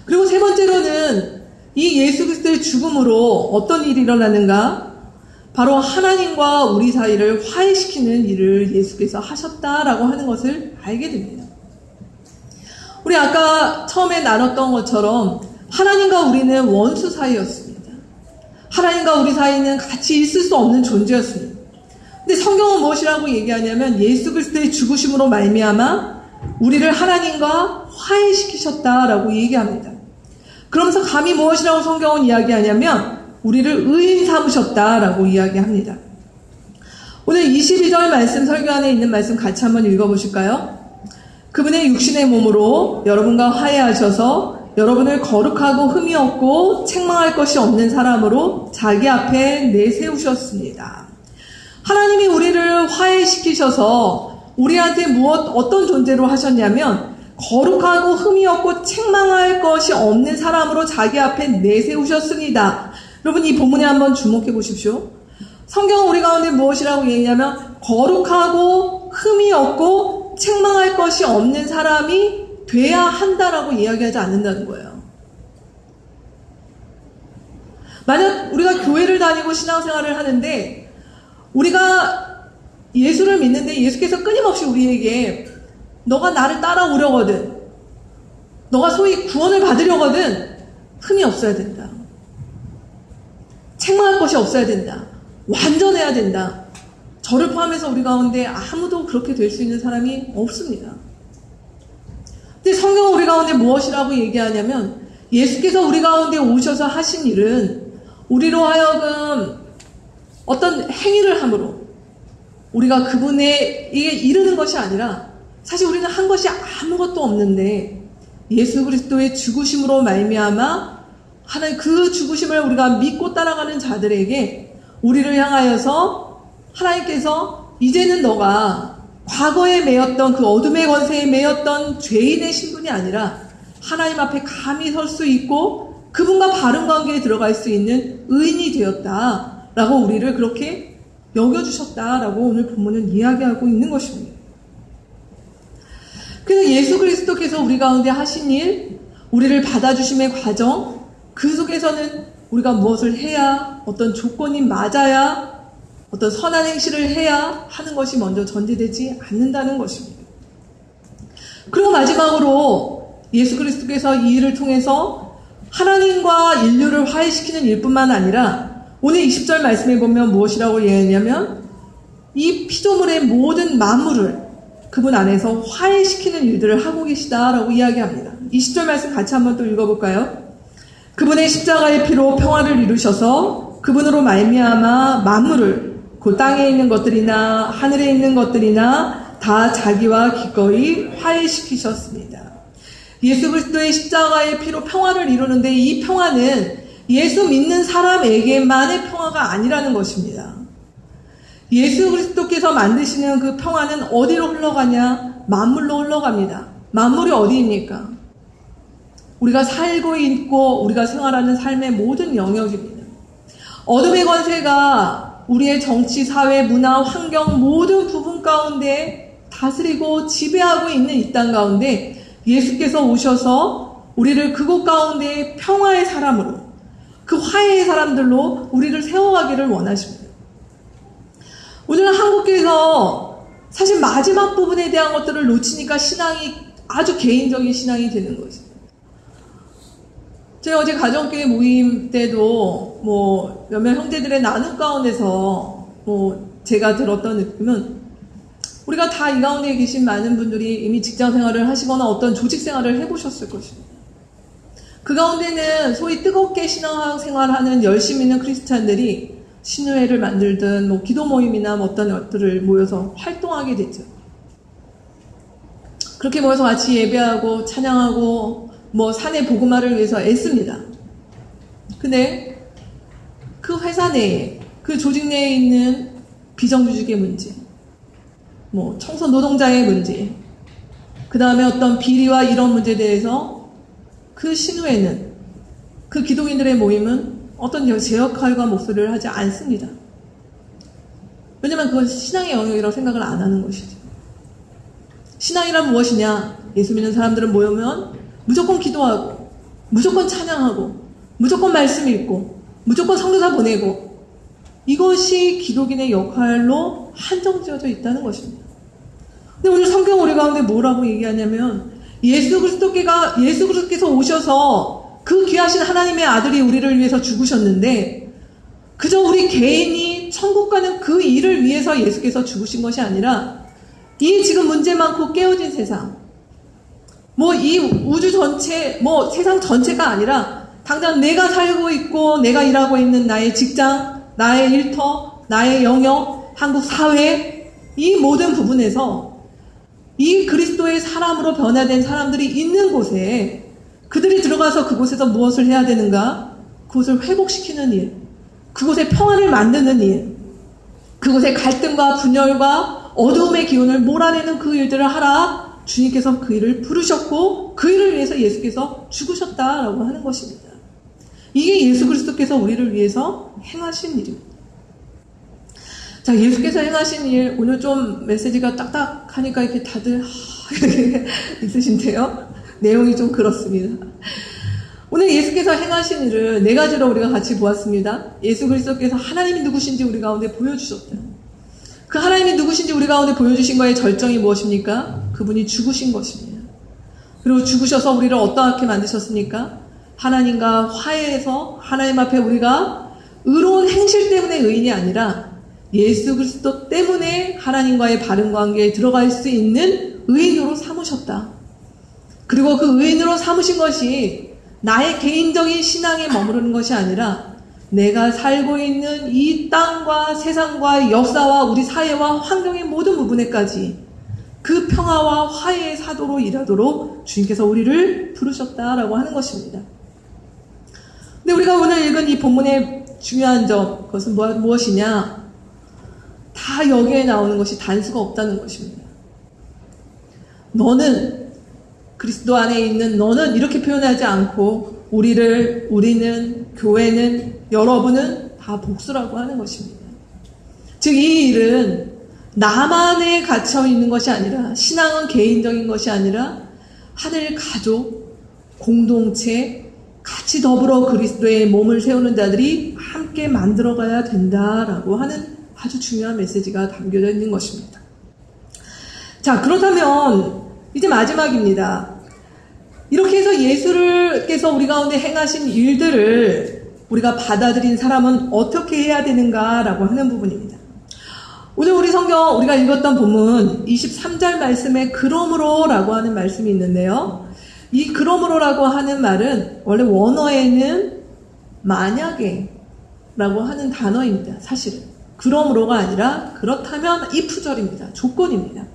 Speaker 1: 그리고 세 번째로는 이 예수 그리스도의 죽음으로 어떤 일이 일어나는가? 바로 하나님과 우리 사이를 화해시키는 일을 예수께서 하셨다라고 하는 것을 알게 됩니다. 우리 아까 처음에 나눴던 것처럼 하나님과 우리는 원수 사이였습니다. 하나님과 우리 사이는 같이 있을 수 없는 존재였습니다. 근데 성경은 무엇이라고 얘기하냐면 예수 그리스도의 죽으심으로 말미암아 우리를 하나님과 화해시키셨다라고 얘기합니다. 그러면서 감히 무엇이라고 성경은 이야기하냐면 우리를 의인 삼으셨다라고 이야기합니다. 오늘 22절 말씀 설교 안에 있는 말씀 같이 한번 읽어보실까요? 그분의 육신의 몸으로 여러분과 화해하셔서 여러분을 거룩하고 흠이 없고 책망할 것이 없는 사람으로 자기 앞에 내세우셨습니다. 하나님이 우리를 화해시키셔서 우리한테 어떤 존재로 하셨냐면 거룩하고 흠이 없고 책망할 것이 없는 사람으로 자기 앞에 내세우셨습니다. 여러분 이 본문에 한번 주목해 보십시오. 성경은 우리 가운데 무엇이라고 얘기하냐면 거룩하고 흠이 없고 책망할 것이 없는 사람이 돼야 한다라고 이야기하지 않는다는 거예요. 만약 우리가 교회를 다니고 신앙생활을 하는데 우리가 예수를 믿는데 예수께서 끊임없이 우리에게 너가 나를 따라오려거든, 너가 소위 구원을 받으려거든 흠이 없어야 된다, 책망할 것이 없어야 된다, 완전해야 된다. 저를 포함해서 우리 가운데 아무도 그렇게 될 수 있는 사람이 없습니다. 근데 성경은 우리 가운데 무엇이라고 얘기하냐면 예수께서 우리 가운데 오셔서 하신 일은 우리로 하여금 어떤 행위를 함으로 우리가 그분에게 이르는 것이 아니라 사실 우리는 한 것이 아무것도 없는데 예수 그리스도의 죽으심으로 말미암아 하는 그 죽으심을 우리가 믿고 따라가는 자들에게 우리를 향하여서 하나님께서 이제는 너가 과거에 매였던 그 어둠의 권세에 매였던 죄인의 신분이 아니라 하나님 앞에 감히 설 수 있고 그분과 바른 관계에 들어갈 수 있는 의인이 되었다라고 우리를 그렇게 여겨주셨다라고 오늘 본문은 이야기하고 있는 것입니다. 그래서 예수 그리스도께서 우리 가운데 하신 일, 우리를 받아주심의 과정, 그 속에서는 우리가 무엇을 해야, 어떤 조건이 맞아야, 어떤 선한 행실을 해야 하는 것이 먼저 전제되지 않는다는 것입니다. 그리고 마지막으로 예수 그리스도께서 이 일을 통해서 하나님과 인류를 화해시키는 일뿐만 아니라 오늘 20절 말씀에 보면 무엇이라고 얘기하냐면 이 피조물의 모든 만물을 그분 안에서 화해시키는 일들을 하고 계시다라고 이야기합니다. 20절 말씀 같이 한번 또 읽어볼까요? 그분의 십자가의 피로 평화를 이루셔서 그분으로 말미암아 만물을 그 땅에 있는 것들이나 하늘에 있는 것들이나 다 자기와 기꺼이 화해시키셨습니다. 예수 그리스도의 십자가의 피로 평화를 이루는데 이 평화는 예수 믿는 사람에게만의 평화가 아니라는 것입니다. 예수 그리스도께서 만드시는 그 평화는 어디로 흘러가냐? 만물로 흘러갑니다. 만물이 어디입니까? 우리가 살고 있고 우리가 생활하는 삶의 모든 영역입니다. 어둠의 권세가 우리의 정치, 사회, 문화, 환경 모든 부분 가운데 다스리고 지배하고 있는 이 땅 가운데 예수께서 오셔서 우리를 그곳 가운데 평화의 사람으로, 그 화해의 사람들로 우리를 세워가기를 원하십니다. 오늘은 한국교회에서 사실 마지막 부분에 대한 것들을 놓치니까 신앙이 아주 개인적인 신앙이 되는 것입니다. 제가 어제 가정교회 모임 때도 몇몇 형제들의 나눔 가운데서 제가 들었던 느낌은 우리가 다 이 가운데 계신 많은 분들이 이미 직장 생활을 하시거나 어떤 조직 생활을 해보셨을 것입니다. 그 가운데는 소위 뜨겁게 신앙 생활하는 열심히 있는 크리스찬들이 신우회를 만들든 기도 모임이나 어떤 것들을 모여서 활동하게 되죠. 그렇게 모여서 같이 예배하고 찬양하고 산의 복음화를 위해서 애씁니다. 근데 그 회사 내에, 그 조직 내에 있는 비정규직의 문제, 청소 노동자의 문제, 그 다음에 어떤 비리와 이런 문제에 대해서 그 신우회는, 그 기독인들의 모임은 어떤 제 역할과 목소리를 하지 않습니다. 왜냐면 그건 신앙의 영역이라고 생각을 안 하는 것이죠. 신앙이란 무엇이냐? 예수 믿는 사람들은 모이면 무조건 기도하고, 무조건 찬양하고, 무조건 말씀 읽고, 무조건 성도사 보내고, 이것이 기독인의 역할로 한정지어져 있다는 것입니다. 근데 오늘 성경 우리 가운데 뭐라고 얘기하냐면 예수 그리스도께서 오셔서 그 귀하신 하나님의 아들이 우리를 위해서 죽으셨는데 그저 우리 개인이 천국 가는 그 일을 위해서 예수께서 죽으신 것이 아니라 이 지금 문제 많고 깨어진 세상, 이 우주 전체, 세상 전체가 아니라 당장 내가 살고 있고 내가 일하고 있는 나의 직장, 나의 일터, 나의 영역, 한국 사회, 이 모든 부분에서 이 그리스도의 사람으로 변화된 사람들이 있는 곳에 그들이 들어가서 그곳에서 무엇을 해야 되는가? 그곳을 회복시키는 일, 그곳에 평화를 만드는 일, 그곳에 갈등과 분열과 어두움의 기운을 몰아내는 그 일들을 하라. 주님께서 그 일을 부르셨고 그 일을 위해서 예수께서 죽으셨다라고 하는 것입니다. 이게 예수 그리스도께서 우리를 위해서 행하신 일입니다. 자, 예수께서 행하신 일, 오늘 좀 메시지가 딱딱하니까 이렇게 다들 있으신데요. 내용이 좀 그렇습니다. 오늘 예수께서 행하신 일을 네 가지로 우리가 같이 보았습니다. 예수 그리스도께서 하나님이 누구신지 우리 가운데 보여주셨다. 그 하나님이 누구신지 우리 가운데 보여주신 거의 절정이 무엇입니까? 그분이 죽으신 것입니다. 그리고 죽으셔서 우리를 어떻게 만드셨습니까? 하나님과 화해해서 하나님 앞에 우리가 의로운 행실 때문에 의인이 아니라 예수 그리스도 때문에 하나님과의 바른 관계에 들어갈 수 있는 의인으로 삼으셨다. 그리고 그 의인으로 삼으신 것이 나의 개인적인 신앙에 머무르는 것이 아니라 내가 살고 있는 이 땅과 세상과 역사와 우리 사회와 환경의 모든 부분에까지 그 평화와 화해의 사도로 일하도록 주님께서 우리를 부르셨다라고 하는 것입니다. 근데 우리가 오늘 읽은 이 본문의 중요한 그것은 무엇이냐? 다 여기에 나오는 것이 단수가 없다는 것입니다. 너는, 그리스도 안에 있는 너는 이렇게 표현하지 않고 우리는, 교회는, 여러분은 다 복수라고 하는 것입니다. 즉 이 일은 나만에 갇혀 있는 것이 아니라, 신앙은 개인적인 것이 아니라 하늘 가족, 공동체, 같이 더불어 그리스도의 몸을 세우는 자들이 함께 만들어가야 된다라고 하는 아주 중요한 메시지가 담겨져 있는 것입니다. 자, 그렇다면 이제 마지막입니다. 이렇게 해서 예수께서 우리 가운데 행하신 일들을 우리가 받아들인 사람은 어떻게 해야 되는가라고 하는 부분입니다. 오늘 우리가 읽었던 본문 23절 말씀에 그러므로라고 하는 말씀이 있는데요. 이 그러므로라고 하는 말은 원래 원어에는 만약에 라고 하는 단어입니다. 사실은. 그러므로가 아니라 그렇다면 if절입니다. 조건입니다.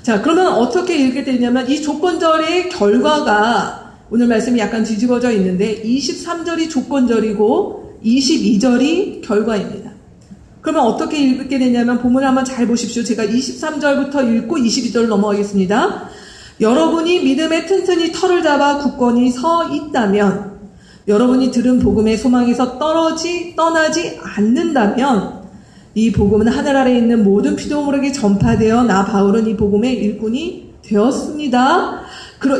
Speaker 1: 자, 그러면 어떻게 읽게 되냐면 이 조건절의 결과가 오늘 말씀이 약간 뒤집어져 있는데 23절이 조건절이고 22절이 결과입니다. 그러면 어떻게 읽게 되냐면 본문을 한번 잘 보십시오. 제가 23절부터 읽고 22절 넘어가겠습니다. 여러분이 믿음에 튼튼히 터를 잡아 굳건히 서 있다면, 여러분이 들은 복음의 소망에서 떠나지 않는다면 이 복음은 하늘 아래에 있는 모든 피조물에게 전파되어 나 바울은 이 복음의 일꾼이 되었습니다.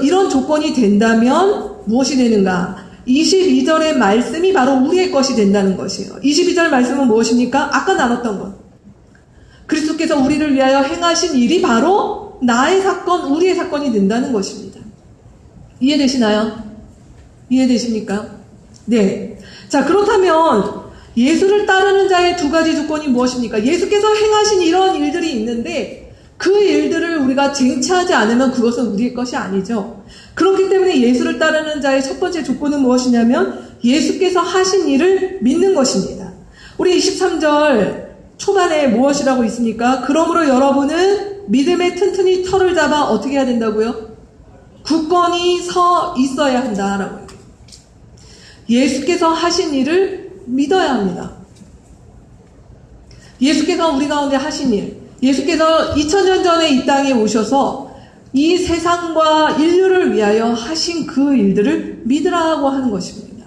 Speaker 1: 이런 조건이 된다면 무엇이 되는가? 22절의 말씀이 바로 우리의 것이 된다는 것이에요. 22절 말씀은 무엇입니까? 아까 나눴던 것. 그리스도께서 우리를 위하여 행하신 일이 바로 나의 사건, 우리의 사건이 된다는 것입니다. 이해되시나요? 이해되십니까? 네. 자, 그렇다면 예수를 따르는 자의 두 가지 조건이 무엇입니까? 예수께서 행하신 이런 일들이 있는데 그 일들을 우리가 쟁취하지 않으면 그것은 우리의 것이 아니죠. 그렇기 때문에 예수를 따르는 자의 첫 번째 조건은 무엇이냐면 예수께서 하신 일을 믿는 것입니다. 우리 23절 초반에 무엇이라고 있습니까? 그러므로 여러분은 믿음에 튼튼히 터를 잡아 어떻게 해야 된다고요? 굳건히 서 있어야 한다라고 해요. 예수께서 하신 일을 믿어야 합니다. 예수께서 우리 가운데 하신 일, 예수께서 2000년 전에 이 땅에 오셔서 이 세상과 인류를 위하여 하신 그 일들을 믿으라고 하는 것입니다.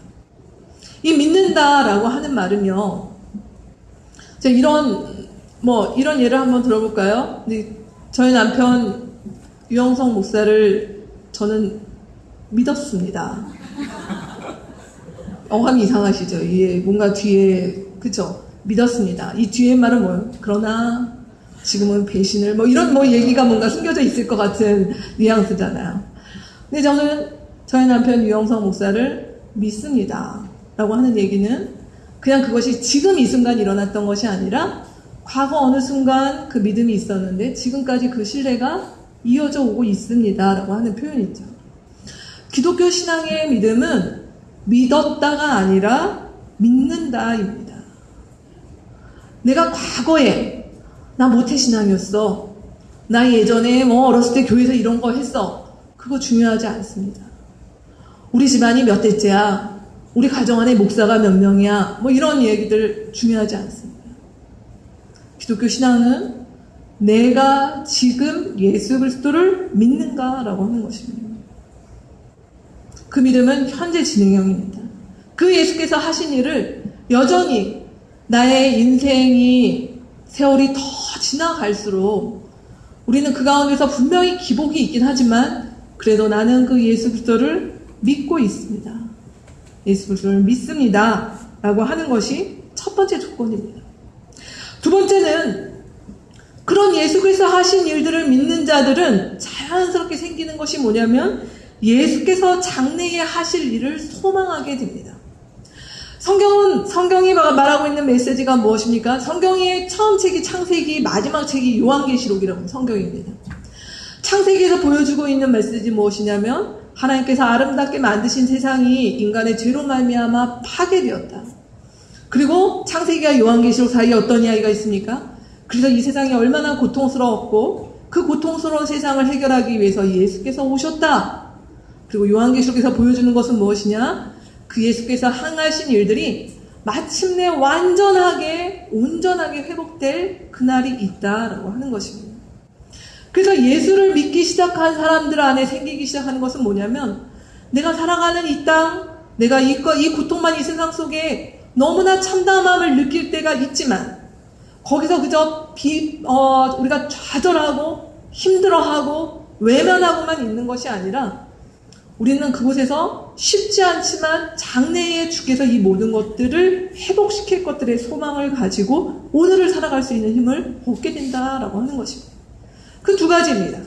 Speaker 1: 이 믿는다라고 하는 말은요, 자, 이런 예를 한번 들어볼까요? 저희 남편 유영성 목사를 저는 믿었습니다. 어감이 이상하시죠? 이게 뭔가 뒤에, 그쵸? 믿었습니다. 이 뒤에 말은 뭐예요? 그러나 지금은 배신을, 이런 얘기가 뭔가 숨겨져 있을 것 같은 뉘앙스잖아요. 근데 저는 저희 남편 유영성 목사를 믿습니다. 라고 하는 얘기는 그냥 그것이 지금 이 순간 일어났던 것이 아니라 과거 어느 순간 그 믿음이 있었는데 지금까지 그 신뢰가 이어져 오고 있습니다. 라고 하는 표현이죠. 기독교 신앙의 믿음은 믿었다가 아니라 믿는다입니다. 내가 과거에 나 모태신앙이었어. 나 예전에 어렸을 때 교회에서 이런 거 했어. 그거 중요하지 않습니다. 우리 집안이 몇 대째야. 우리 가정 안에 목사가 몇 명이야. 이런 얘기들 중요하지 않습니다. 기독교 신앙은 내가 지금 예수 그리스도를 믿는가라고 하는 것입니다. 그 믿음은 현재 진행형입니다. 그 예수께서 하신 일을 여전히 나의 인생이 세월이 더 지나갈수록 우리는 그 가운데서 분명히 기복이 있긴 하지만 그래도 나는 그 예수 그리스도를 믿고 있습니다. 예수 그리스도를 믿습니다. 라고 하는 것이 첫 번째 조건입니다. 두 번째는 그런 예수께서 하신 일들을 믿는 자들은 자연스럽게 생기는 것이 뭐냐면 예수께서 장래에 하실 일을 소망하게 됩니다. 성경이 말하고 있는 메시지가 무엇입니까? 성경의 처음 책이 창세기, 마지막 책이 요한계시록이라는 성경입니다. 창세기에서 보여주고 있는 메시지 무엇이냐면 하나님께서 아름답게 만드신 세상이 인간의 죄로 말미암아 파괴되었다. 그리고 창세기와 요한계시록 사이에 어떤 이야기가 있습니까? 그래서 이 세상이 얼마나 고통스러웠고 그 고통스러운 세상을 해결하기 위해서 예수께서 오셨다. 그리고 요한계시록에서 보여주는 것은 무엇이냐? 그 예수께서 행하신 일들이 마침내 온전하게 회복될 그날이 있다라고 하는 것입니다. 그래서 예수를 믿기 시작한 사람들 안에 생기기 시작하는 것은 뭐냐면, 내가 살아가는 이 땅, 내가 이 고통 많은 이 세상 속에 너무나 참담함을 느낄 때가 있지만, 거기서 그저 우리가 좌절하고 힘들어하고 외면하고만 있는 것이 아니라, 우리는 그곳에서 쉽지 않지만 장래에 주께서 이 모든 것들을 회복시킬 것들의 소망을 가지고 오늘을 살아갈 수 있는 힘을 얻게 된다라고 하는 것입니다. 그 두 가지입니다.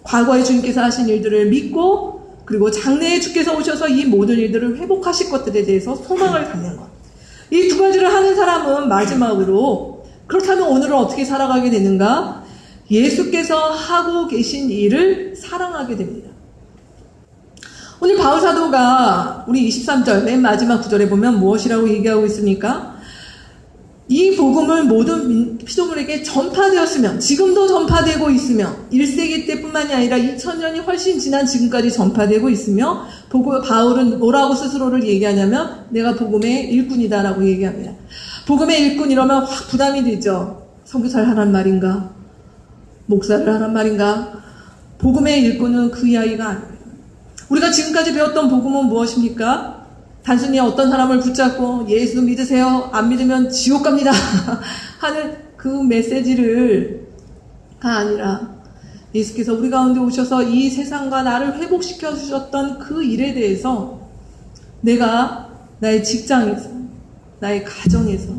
Speaker 1: 과거에 주님께서 하신 일들을 믿고, 그리고 장래에 주께서 오셔서 이 모든 일들을 회복하실 것들에 대해서 소망을 갖는 것. 이 두 가지를 하는 사람은 마지막으로, 그렇다면 오늘은 어떻게 살아가게 되는가? 예수께서 하고 계신 일을 사랑하게 됩니다. 오늘 바울 사도가 우리 23절 맨 마지막 구절에 보면 무엇이라고 얘기하고 있습니까? 이 복음을 모든 피조물에게 전파되었으며, 지금도 전파되고 있으며, 1세기 때뿐만이 아니라 2000년이 훨씬 지난 지금까지 전파되고 있으며, 바울은 뭐라고 스스로를 얘기하냐면, 내가 복음의 일꾼이다라고 얘기합니다. 복음의 일꾼 이러면 확 부담이 되죠. 선교사를 하란 말인가? 목사를 하란 말인가? 복음의 일꾼은 그 이야기가 아닙니다. 우리가 지금까지 배웠던 복음은 무엇입니까? 단순히 어떤 사람을 붙잡고 예수 믿으세요, 안 믿으면 지옥 갑니다 하는 그 메시지가 아니라, 예수께서 우리 가운데 오셔서 이 세상과 나를 회복시켜 주셨던 그 일에 대해서 내가 나의 직장에서, 나의 가정에서,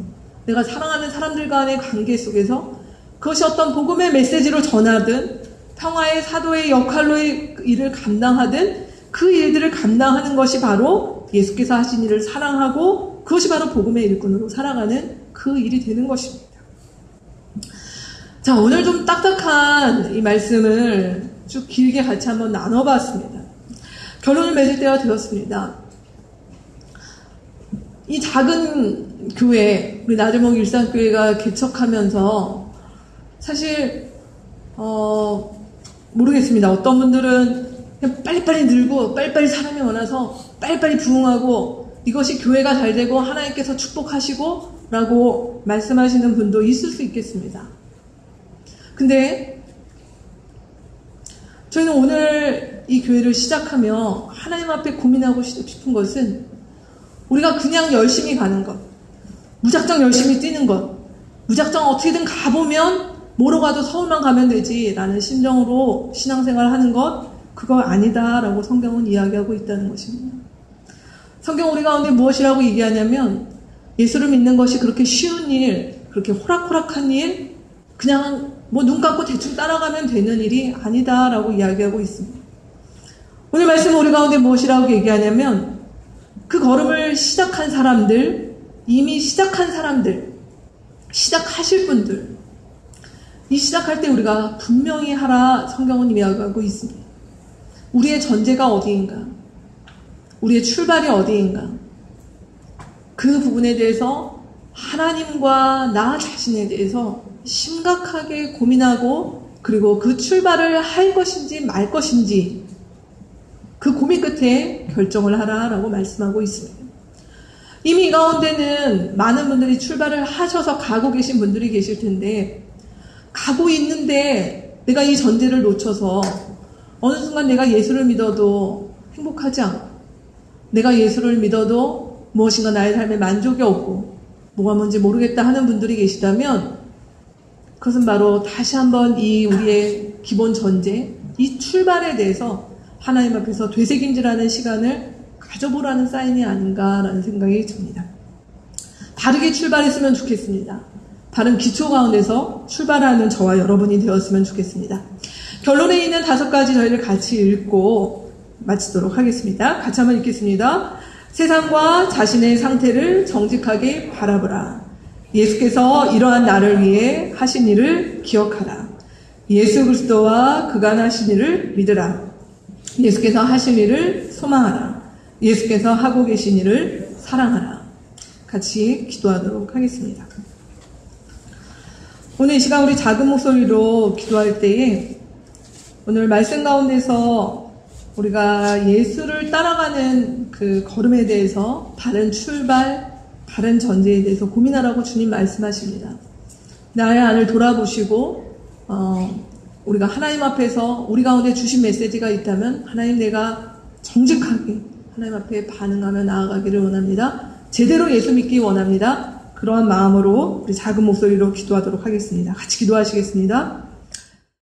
Speaker 1: 내가 사랑하는 사람들 간의 관계 속에서 그것이 어떤 복음의 메시지로 전하든 평화의 사도의 역할로의 일을 감당하든 그 일들을 감당하는 것이 바로 예수께서 하신 일을 사랑하고, 그것이 바로 복음의 일꾼으로 살아가는 그 일이 되는 것입니다. 자, 오늘 좀 딱딱한 이 말씀을 쭉 길게 같이 한번 나눠봤습니다. 결론을 맺을 때가 되었습니다. 이 작은 교회, 우리 나들목 일산교회가 개척하면서 사실 모르겠습니다. 어떤 분들은 그냥 빨리빨리 늘고 빨리빨리 사람이 많아서 빨리빨리 부흥하고 이것이 교회가 잘 되고 하나님께서 축복하시고 라고 말씀하시는 분도 있을 수 있겠습니다. 근데 저희는 오늘 이 교회를 시작하며 하나님 앞에 고민하고 싶은 것은, 우리가 그냥 열심히 가는 것, 무작정 열심히 뛰는 것, 무작정 어떻게든 가보면 뭐로 가도 서울만 가면 되지 라는 심정으로 신앙생활 하는 것, 그거 아니다 라고 성경은 이야기하고 있다는 것입니다. 성경 우리 가운데 무엇이라고 얘기하냐면, 예수를 믿는 것이 그렇게 쉬운 일, 그렇게 호락호락한 일, 그냥 눈 감고 대충 따라가면 되는 일이 아니다 라고 이야기하고 있습니다. 오늘 말씀 우리 가운데 무엇이라고 얘기하냐면, 그 걸음을 시작한 사람들, 이미 시작한 사람들, 시작하실 분들, 이 시작할 때 우리가 분명히 하라 성경은 이야기하고 있습니다. 우리의 전제가 어디인가? 우리의 출발이 어디인가? 그 부분에 대해서 하나님과 나 자신에 대해서 심각하게 고민하고, 그리고 그 출발을 할 것인지 말 것인지 그 고민 끝에 결정을 하라라고 말씀하고 있습니다. 이미 이 가운데는 많은 분들이 출발을 하셔서 가고 계신 분들이 계실 텐데, 가고 있는데 내가 이 전제를 놓쳐서 어느 순간 내가 예수를 믿어도 행복하지 않고, 내가 예수를 믿어도 무엇인가 나의 삶에 만족이 없고 뭐가 뭔지 모르겠다 하는 분들이 계시다면, 그것은 바로 다시 한번 이 우리의 기본 전제, 이 출발에 대해서 하나님 앞에서 되새김질하는 시간을 가져보라는 사인이 아닌가라는 생각이 듭니다. 바르게 출발했으면 좋겠습니다. 바른 기초 가운데서 출발하는 저와 여러분이 되었으면 좋겠습니다. 결론에 있는 5가지 저희를 같이 읽고 마치도록 하겠습니다. 같이 한번 읽겠습니다. 세상과 자신의 상태를 정직하게 바라보라. 예수께서 이러한 나를 위해 하신 일을 기억하라. 예수 그리스도와 그간 하신 일을 믿으라. 예수께서 하신 일을 소망하라. 예수께서 하고 계신 일을 사랑하라. 같이 기도하도록 하겠습니다. 오늘 이 시간 우리 작은 목소리로 기도할 때에, 오늘 말씀 가운데서 우리가 예수를 따라가는 그 걸음에 대해서 바른 출발, 바른 전제에 대해서 고민하라고 주님 말씀하십니다. 나의 안을 돌아보시고 우리가 하나님 앞에서 우리 가운데 주신 메시지가 있다면 하나님 내가 정직하게 하나님 앞에 반응하며 나아가기를 원합니다. 제대로 예수 믿기 원합니다. 그러한 마음으로 우리 작은 목소리로 기도하도록 하겠습니다. 같이 기도하시겠습니다.